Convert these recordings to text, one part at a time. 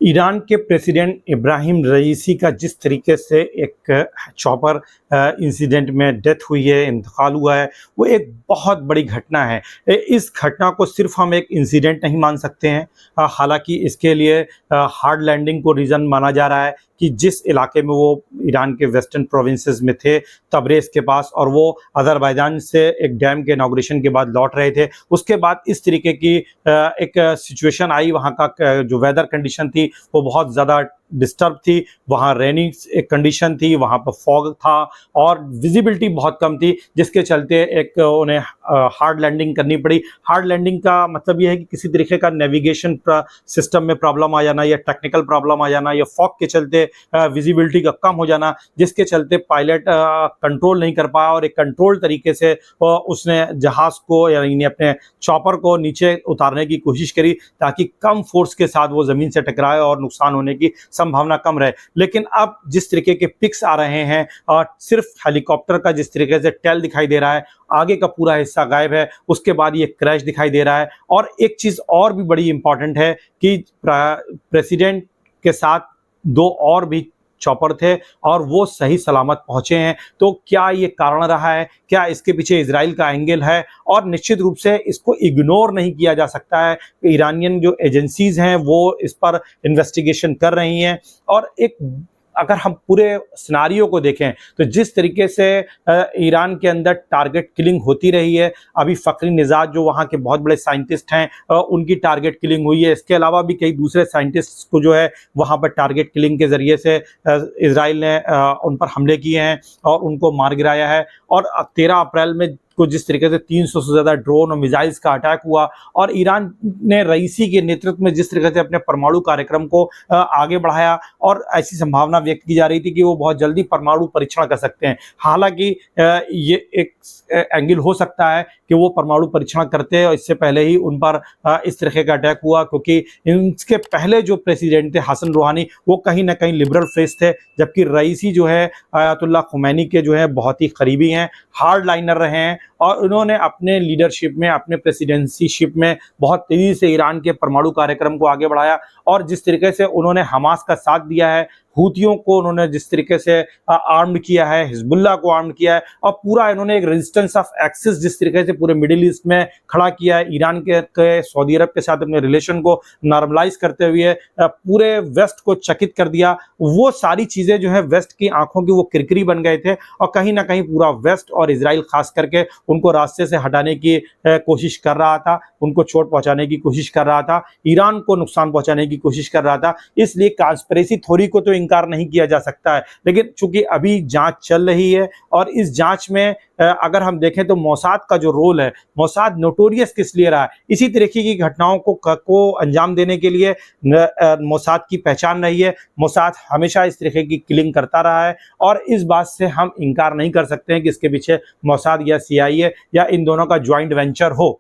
Iran के president Ibrahim रईसी का जिस तरीके से एक चॉपर इंसिडेंट में डेथ हुई है, इंतकाल हुआ है, वो एक बहुत बड़ी घटना है। इस घटना को सिर्फ हम एक इंसिडेंट नहीं मान सकते हैं। हालांकि इसके लिए हार्ड लैंडिंग को रीज़न माना जा रहा है कि जिस इलाके में वो ईरान के वेस्टर्न प्रोविंसेस में थे, तबरेज़ के पास, और वो अज़रबैजान से एक डैम के इनॉग्रेशन के बाद लौट रहे थे। उसके बाद इस तरीके की एक सिचुएशन आई, वहाँ का जो वेदर कंडीशन थी वो बहुत ज़्यादा डिस्टर्ब थी, वहाँ रेनी एक कंडीशन थी, वहाँ पर फॉग था और विजिबिलिटी बहुत कम थी, जिसके चलते एक उन्हें हार्ड लैंडिंग करनी पड़ी। हार्ड लैंडिंग का मतलब ये है कि किसी तरीके का नेविगेशन सिस्टम में प्रॉब्लम आ जाना या टेक्निकल प्रॉब्लम आ जाना या फॉग के चलते विजिबिलिटी का कम हो जाना, जिसके चलते पायलट कंट्रोल नहीं कर पाया और एक कंट्रोल तरीके से उसने जहाज़ को यानी अपने चॉपर को नीचे उतारने की कोशिश करी ताकि कम फोर्स के साथ वो ज़मीन से टकराए और नुकसान होने की संभावना कम रहे। लेकिन अब जिस तरीके के पिक्स आ रहे हैं और सिर्फ हेलीकॉप्टर का जिस तरीके से टेल दिखाई दे रहा है, आगे का पूरा हिस्सा गायब है, उसके बाद ये क्रैश दिखाई दे रहा है। और एक चीज़ और भी बड़ी इंपॉर्टेंट है कि प्रेसिडेंट के साथ दो और भी चॉपर थे और वो सही सलामत पहुंचे हैं। तो क्या ये कारण रहा है? क्या इसके पीछे इजराइल का एंगल है? और निश्चित रूप से इसको इग्नोर नहीं किया जा सकता है। ईरानियन जो एजेंसीज हैं वो इस पर इन्वेस्टिगेशन कर रही हैं। और एक अगर हम पूरे सिनारियो को देखें तो जिस तरीके से ईरान के अंदर टारगेट किलिंग होती रही है, अभी फ़खरी निज़ाद जो वहाँ के बहुत बड़े साइंटिस्ट हैं उनकी टारगेट किलिंग हुई है। इसके अलावा भी कई दूसरे साइंटिस्ट को जो है वहाँ पर टारगेट किलिंग के ज़रिए से इजराइल ने उन पर हमले किए हैं और उनको मार गिराया है। और 13 अप्रैल में को जिस तरीके से 300 से ज़्यादा ड्रोन और मिसाइल्स का अटैक हुआ और ईरान ने रईसी के नेतृत्व में जिस तरीके से अपने परमाणु कार्यक्रम को आगे बढ़ाया और ऐसी संभावना व्यक्त की जा रही थी कि वो बहुत जल्दी परमाणु परीक्षण कर सकते हैं। हालांकि ये एक एंगल हो सकता है कि वो परमाणु परीक्षण करते हैं और इससे पहले ही उन पर इस तरह का अटैक हुआ, क्योंकि इनके पहले जो प्रेसिडेंट थे हसन रूहानी वो कहीं ना कहीं लिबरल फेस थे, जबकि रईसी जो है आयतुल्लाह खुमैनी के जो है बहुत ही करीबी हैं, हार्ड लाइनर रहे हैं और उन्होंने अपने लीडरशिप में, अपने प्रेसिडेंसीशिप में बहुत तेज़ी से ईरान के परमाणु कार्यक्रम को आगे बढ़ाया। और जिस तरीके से उन्होंने हमास का साथ दिया है, हूतियों को उन्होंने जिस तरीके से आर्म्ड किया है, हिजबुल्लाह को आर्म्ड किया है और पूरा इन्होंने एक रेजिस्टेंस ऑफ एक्सिस जिस तरीके से पूरे मिडिल ईस्ट में खड़ा किया है, ईरान के सऊदी अरब के साथ अपने रिलेशन को नॉर्मलाइज करते हुए पूरे वेस्ट को चकित कर दिया। वो सारी चीज़ें जो है वेस्ट की आंखों की वो किरकिरी बन गए थे और कहीं ना कहीं पूरा वेस्ट और इजराइल खास करके उनको रास्ते से हटाने की कोशिश कर रहा था, उनको चोट पहुंचाने की कोशिश कर रहा था, ईरान को नुकसान पहुंचाने की कोशिश कर रहा था। इसलिए कॉन्स्पिरेसी थ्योरी को तो इनकार नहीं किया जा सकता है, लेकिन चूंकि अभी जांच चल रही है और इस जांच में अगर हम देखें तो मोसाद का जो रोल है, मोसाद नोटोरियस किस लिए रहा है, इसी तरीके की घटनाओं को अंजाम देने के लिए मोसाद की पहचान रही है। मोसाद हमेशा इस तरीके की किलिंग करता रहा है और इस बात से हम इनकार नहीं कर सकते हैं कि इसके पीछे मोसाद या CIA या इन दोनों का ज्वाइंट वेंचर हो।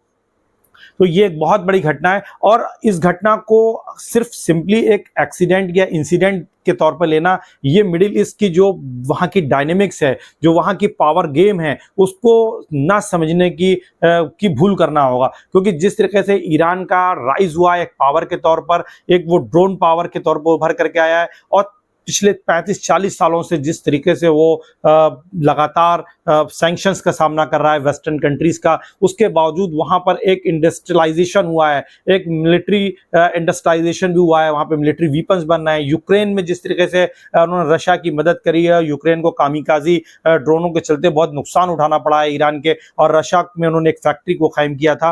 तो ये एक बहुत बड़ी घटना है और इस घटना को सिर्फ सिंपली एक एक्सीडेंट या इंसिडेंट के तौर पर लेना, ये मिडिल ईस्ट की जो वहाँ की डायनेमिक्स है, जो वहाँ की पावर गेम है, उसको ना समझने की भूल करना होगा। क्योंकि जिस तरीके से ईरान का राइज हुआ एक पावर के तौर पर, एक वो ड्रोन पावर के तौर पर उभर करके आया है और पिछले 35-40 सालों से जिस तरीके से वो लगातार सैंक्शंस का सामना कर रहा है वेस्टर्न कंट्रीज का, उसके बावजूद वहाँ पर एक इंडस्ट्रियलाइजेशन हुआ है, एक मिलिट्री इंडस्ट्रियलाइजेशन भी हुआ है, वहाँ पे मिलिट्री वीपन्स बन रहे हैं। यूक्रेन में जिस तरीके से उन्होंने रशिया की मदद करी है, यूक्रेन को कामिकाजी ड्रोनों के चलते बहुत नुकसान उठाना पड़ा है ईरान के, और रशिया में उन्होंने एक फैक्ट्री को कायम किया था,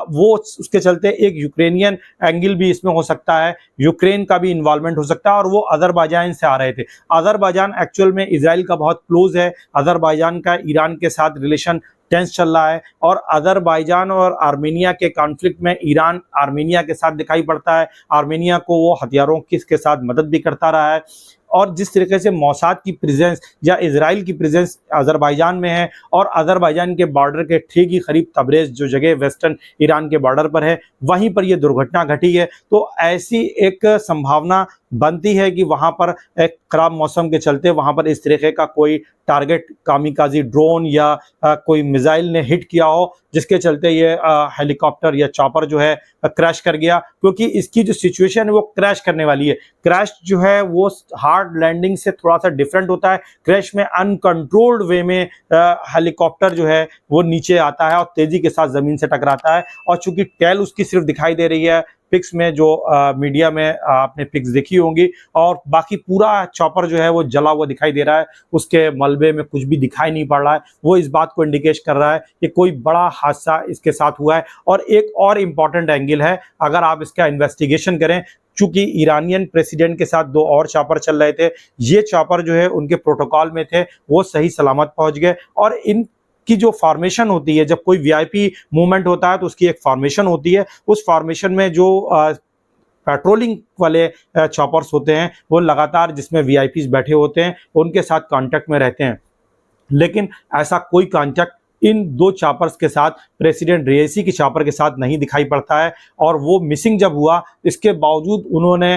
वो उसके चलते एक यूक्रेनियन एंगल भी इसमें हो सकता है, यूक्रेन का भी इन्वॉल्वमेंट हो सकता है और वो अजरबैजान से आ रहे थे। अजरबैजान एक्चुअल में इजराइल का बहुत क्लोज है, अजरबैजान का ईरान के साथ रिलेशन टेंस चल रहा है और अजरबैजान और आर्मेनिया के कॉन्फ्लिक्ट में ईरान आर्मेनिया के साथ दिखाई पड़ता है। आर्मेनिया को वो हथियारों के साथ मदद भी करता रहा है और जिस तरीके से मोसाद की प्रेजेंस या इजराइल की प्रेजेंस अजरबैजान में है और अजरबैजान के बॉर्डर के ठीक ही करीब तबरेज़ जो जगह वेस्टर्न ईरान के बॉर्डर पर है, वहीं पर यह दुर्घटना घटी है। तो ऐसी एक संभावना बनती है कि वहाँ पर एक ख़राब मौसम के चलते वहाँ पर इस तरीके का कोई टारगेट कामिकाज़ी ड्रोन या कोई मिसाइल ने हिट किया हो, जिसके चलते ये हेलीकॉप्टर या चॉपर जो है क्रैश कर गया, क्योंकि इसकी जो सिचुएशन है वो क्रैश करने वाली है। क्रैश जो है वो हार्ड लैंडिंग से थोड़ा-सा डिफरेंट होता है। क्रैश में अनकंट्रोल्ड वे में हेलीकॉप्टर जो है वो नीचे आता है और तेज़ी के साथ ज़मीन से टकराता है, और चूँकि टेल उसकी सिर्फ दिखाई दे रही है पिक्स में, जो मीडिया में आपने पिक्स देखी होंगी, और बाकी पूरा चॉपर जो है वो जला हुआ दिखाई दे रहा है, उसके मलबे में कुछ भी दिखाई नहीं पड़ रहा है। वो इस बात को इंडिकेट कर रहा है कि कोई बड़ा हादसा इसके साथ हुआ है। और एक और इम्पॉर्टेंट एंगल है, अगर आप इसका इन्वेस्टिगेशन करें, चूंकि ईरानियन प्रेसिडेंट के साथ 2 और चॉपर चल रहे थे, ये चॉपर जो है उनके प्रोटोकॉल में थे, वो सही सलामत पहुंच गए। और इन की जो फॉर्मेशन होती है, जब कोई वीआईपी मूवमेंट होता है तो उसकी एक फॉर्मेशन होती है, उस फॉर्मेशन में जो पेट्रोलिंग वाले चॉपर्स होते हैं वो लगातार, जिसमें वीआईपीज बैठे होते हैं, उनके साथ कांटेक्ट में रहते हैं। लेकिन ऐसा कोई कांटेक्ट इन 2 चॉपर्स के साथ, प्रेसिडेंट रईसी की चॉपर के साथ नहीं दिखाई पड़ता है। और वो मिसिंग जब हुआ, इसके बावजूद उन्होंने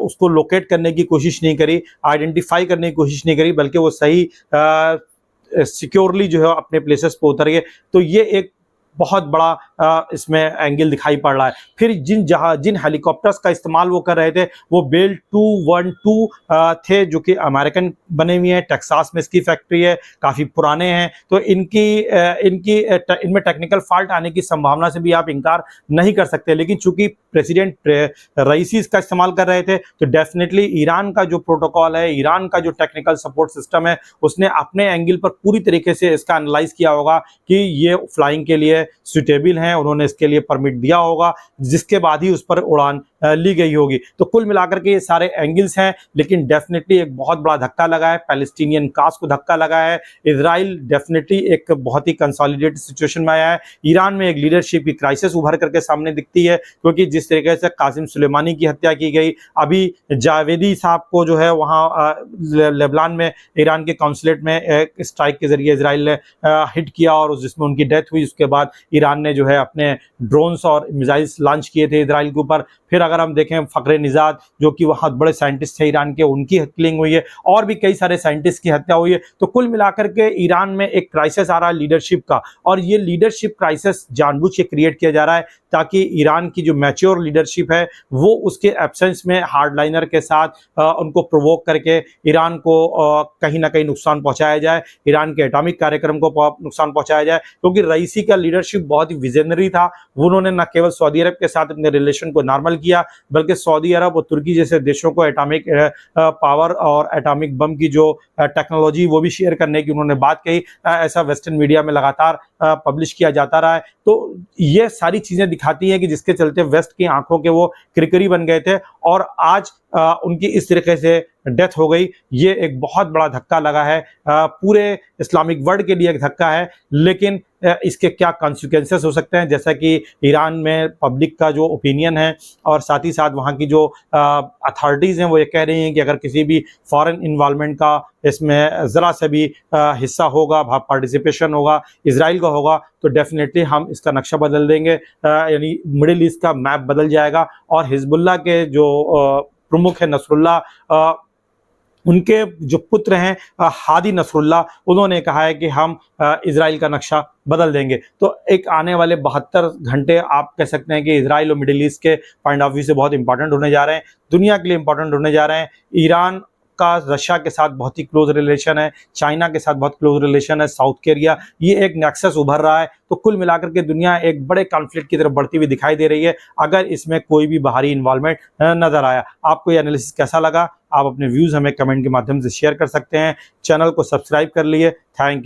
उसको लोकेट करने की कोशिश नहीं करी, आइडेंटिफाई करने की कोशिश नहीं करी, बल्कि वो सही सिक्योरली जो है अपने प्लेसेस पे उतर गए। तो ये एक बहुत बड़ा इसमें एंगल दिखाई पड़ रहा है। फिर जिन हेलीकॉप्टर्स का इस्तेमाल वो कर रहे थे, वो बेल 212 थे, जो कि अमेरिकन बने हुए हैं, टेक्सास में इसकी फैक्ट्री है, काफ़ी पुराने हैं। तो इनमें टेक्निकल फॉल्ट आने की संभावना से भी आप इनकार नहीं कर सकते। लेकिन चूंकि प्रेसिडेंट रईसी इसका इस्तेमाल कर रहे थे, तो डेफिनेटली ईरान का जो प्रोटोकॉल है, ईरान का जो टेक्निकल सपोर्ट सिस्टम है, उसने अपने एंगल पर पूरी तरीके से इसका एनालाइज किया होगा कि ये फ्लाइंग के लिए सुटेबल हैं, उन्होंने इसके लिए परमिट दिया होगा, जिसके बाद ही उस पर उड़ान ली गई होगी। तो कुल मिलाकर के ये सारे एंगल्स हैं, लेकिन डेफिनेटली एक बहुत बड़ा धक्का लगा है, पैलेस्टीनियन काज को धक्का लगा है। इजराइल डेफिनेटली एक बहुत ही कंसोलिडेटेड सिचुएशन में आया है। ईरान में एक लीडरशिप की क्राइसिस उभर करके सामने दिखती है, क्योंकि जिस तरीके से कासिम सुलेमानी की हत्या की गई, अभी जावेदी साहब को जो है वहाँ लेबनान में ईरान के कॉन्सुलेट में एक स्ट्राइक के जरिए इजराइल ने हिट किया, और जिसमें उनकी डेथ हुई। उसके बाद ईरान ने जो है अपने ड्रोन्स और मिसाइल्स लॉन्च किए थे इजराइल के ऊपर। फिर अगर हम देखें, फखरे निजाद जो कि बहुत बड़े साइंटिस्ट थे ईरान के, उनकी किलिंग हुई है, और भी कई सारे साइंटिस्ट की हत्या हुई है। तो कुल मिलाकर के ईरान में एक क्राइसिस आ रहा है लीडरशिप का, और ये लीडरशिप क्राइसिस जानबूझ के क्रिएट किया जा रहा है ताकि ईरान की जो मैच्योर लीडरशिप है वो उसके एब्सेंस में हार्डलाइनर के साथ उनको प्रोवोक करके ईरान को कहीं ना कहीं नुकसान पहुंचाया जाए, ईरान के एटॉमिक कार्यक्रम को नुकसान पहुंचाया जाए। क्योंकि रईसी का लीडरशिप बहुत ही विजनरी था। उन्होंने न केवल सऊदी अरब के साथ अपने रिलेशन को नॉर्मल किया, बल्कि सऊदी अरब और तुर्की जैसे देशों को एटॉमिक पावर और एटॉमिक बम की जो टेक्नोलॉजी वो भी शेयर करने की उन्होंने बात कही। ऐसा वेस्टर्न मीडिया में लगातार पब्लिश किया जाता रहा है। तो ये सारी चीजें दिखाती हैं कि जिसके चलते वेस्ट की आंखों के वो क्रिकरी बन गए थे, और आज उनकी इस तरीके से डेथ हो गई। ये एक बहुत बड़ा धक्का लगा है, पूरे इस्लामिक वर्ल्ड के लिए एक धक्का है। लेकिन इसके क्या कॉन्सिक्वेंसेस हो सकते हैं, जैसा कि ईरान में पब्लिक का जो ओपिनियन है, और साथ ही साथ वहाँ की जो अथॉरिटीज़ हैं, वो ये कह रही हैं कि अगर किसी भी फॉरेन इन्वॉल्वमेंट का इसमें ज़रा से भी हिस्सा होगा, पार्टिसिपेशन होगा, इजराइल का होगा, तो डेफिनेटली हम इसका नक्शा बदल देंगे, यानी मिडिल ईस्ट का मैप बदल जाएगा। और हिजबुल्लाह के जो प्रमुख है नसरुल्लाह, उनके जो पुत्र हैं हादी नसरुल्लाह, उन्होंने कहा है कि हम इजराइल का नक्शा बदल देंगे। तो एक आने वाले 72 घंटे आप कह सकते हैं कि इजराइल और मिडिल ईस्ट के पॉइंट ऑफ व्यू से बहुत इंपॉर्टेंट होने जा रहे हैं, दुनिया के लिए इंपॉर्टेंट होने जा रहे हैं। ईरान का रशिया के साथ बहुत ही क्लोज रिलेशन है, चाइना के साथ बहुत क्लोज रिलेशन है, साउथ कोरिया, ये एक नेक्सस उभर रहा है। तो कुल मिलाकर के दुनिया एक बड़े कॉन्फ्लिक्ट की तरफ बढ़ती हुई दिखाई दे रही है, अगर इसमें कोई भी बाहरी इन्वॉल्वमेंट नजर आया। आपको ये एनालिसिस कैसा लगा? आप अपने व्यूज़ हमें कमेंट के माध्यम से शेयर कर सकते हैं। चैनल को सब्सक्राइब कर लिए। Thank you.